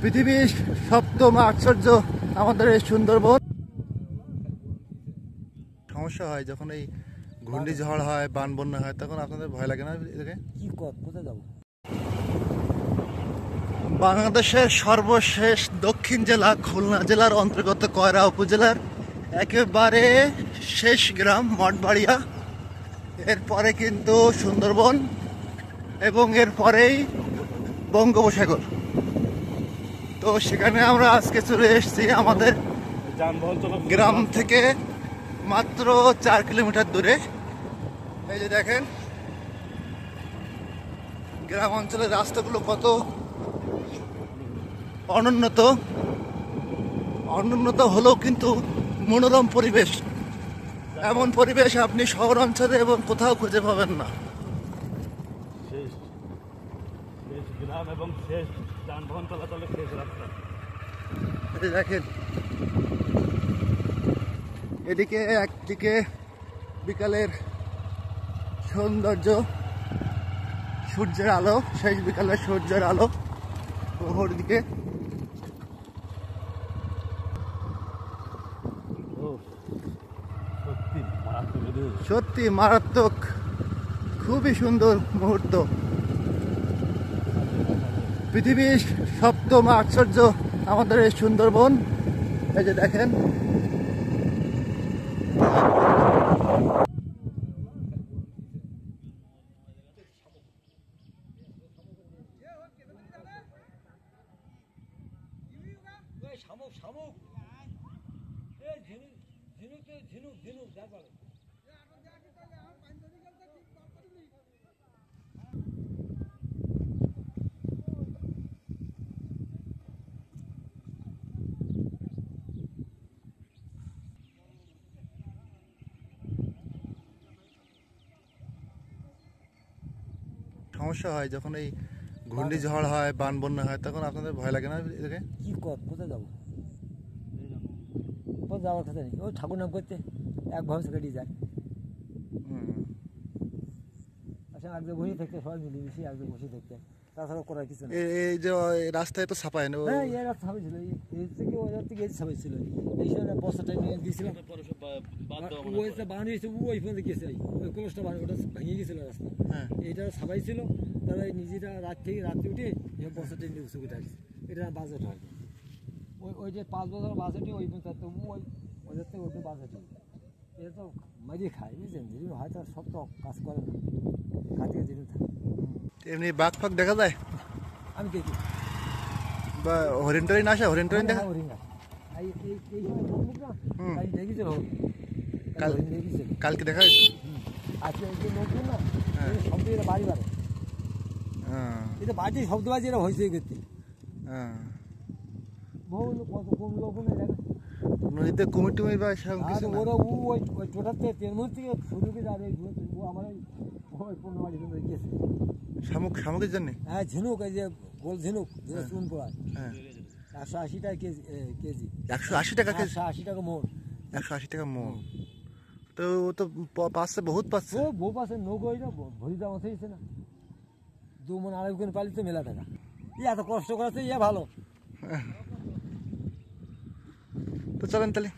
পৃথিবীর সপ্তম আশ্চর্য আমাদের এই সুন্দরবন। সমস্যা হয় যখন এই ঘূর্ণিঝড় হয়, বান বন্যা হয়, তখন আপনাদের ভয় লাগে না? এদিকে কি কোথায় যাবো? বাংলাদেশের সর্বশেষ দক্ষিণ জেলা খুলনা জেলার অন্তর্গত কয়রা উপজেলার একেবারে শেষ গ্রাম মঠবাড়িয়া। এরপরে কিন্তু সুন্দরবন এবং এরপরেই বঙ্গোপসাগর। তো সেখানে আমরা আজকে চলে এসেছি আমাদের গ্রাম থেকে মাত্র 4 কিলোমিটার দূরে। এই যে দেখেন গ্রাম অঞ্চলের রাস্তাগুলো কত অনুন্নত হলেও কিন্তু মনোরম পরিবেশ। এমন পরিবেশ আপনি শহর অঞ্চলে এবং কোথাও খুঁজে পাবেন না। দেখেন এদিকে একদিকে বিকালের সৌন্দর্য, সূর্যের আলো, শেষ বিকালের সূর্যের আলো, ওপর দিকে সত্যি মারাত্মক, খুবই সুন্দর মুহূর্ত। পৃথিবীর সপ্তম আশ্চর্য আমাদের এই সুন্দরবন। এই যে দেখেন সমস্যা হয় যখন এই ঘূর্ণিঝড় হয়, বান বন্যা হয়, তখন আপনাদের ভয় লাগে না? এদিকে কি কোথায় যাবো? কোথাও যাওয়ার কথা নেই। ওই ঠাকুর নাম করতে এক ভরসা কাটিয়ে যায়। আচ্ছা একদিকে বসে থাকতে, সবাই মিলেমিশে একদিকে বসে থাকতে, তাছাড়া করার কিছু নেই। এই যে রাস্তায় তো ছাপায় না? হ্যাঁ এই রাস্তা ছাপাই ছিল, এই থেকে ওই রাস্তা থেকে এই ছাপাই ছিল। এই সময় বস্তাটা নিয়ে দিয়েছিলাম, ওই বানিয়েছে ওই পর্যন্ত গেছে, ওই কলসটা বানিয়ে ওটা ভেঙে গেছিল রাস্তা। হ্যাঁ এইটা ছাপাই ছিল, তারা নিজেরা রাত্রে উঠে এই বস্তাটা নিয়ে উঁচুকে আসছে। এটা বাজেট হয় ওই যে 5 বছর বাজেটে ওই পর্যন্ত ওদের থেকে ওই বাজেট হয়। এটা তো মারিয়ে খায়, বুঝছেন? যেদিন হয় তার সব তো কাজ করে না, কাজে যেদিন থাকে। এমনি বাঘ ফাঁক দেখা যায়? আমি দেখি বা হরিণ টরিণ আসে? হরিণ টরিণ দেখা? হরিণ দেখেছিল, কালকে দেখা হয়েছে। আজকে এই যে নতুন না শব্দ, এটা বাড়ি বাড়ে, এটা বাড়িতে শব্দ বাজে, এরা হয়েছে করতে। বহু কত কম লোক দেখা নদীতে কুমির টুমির বা কিছু না? ওরা ওই টোটাতে তেলমুর থেকে শুরু করে যাবে, ও আমার ওই 15 বাড়ি গিয়েছে শামুকের জন্য। হ্যাঁ ঝিনুক, এই যে গোল ঝিনুক যেটা চুন পড়ায়, 180 টাকা কেজি। 180 টাকা কেজি? 180 টাকা মন। 180 টাকা মন তো ও তো পাচ্ছে, বহুত পাচ্ছে। ও বউ পাচ্ছে, নৌকোটা ভরি দাম হয়েছে না, 2 মন 2.5 মন পালি তো মেলা টাকা। এত কষ্ট করাচ্ছে, ভালো। তো চলেন তাহলে।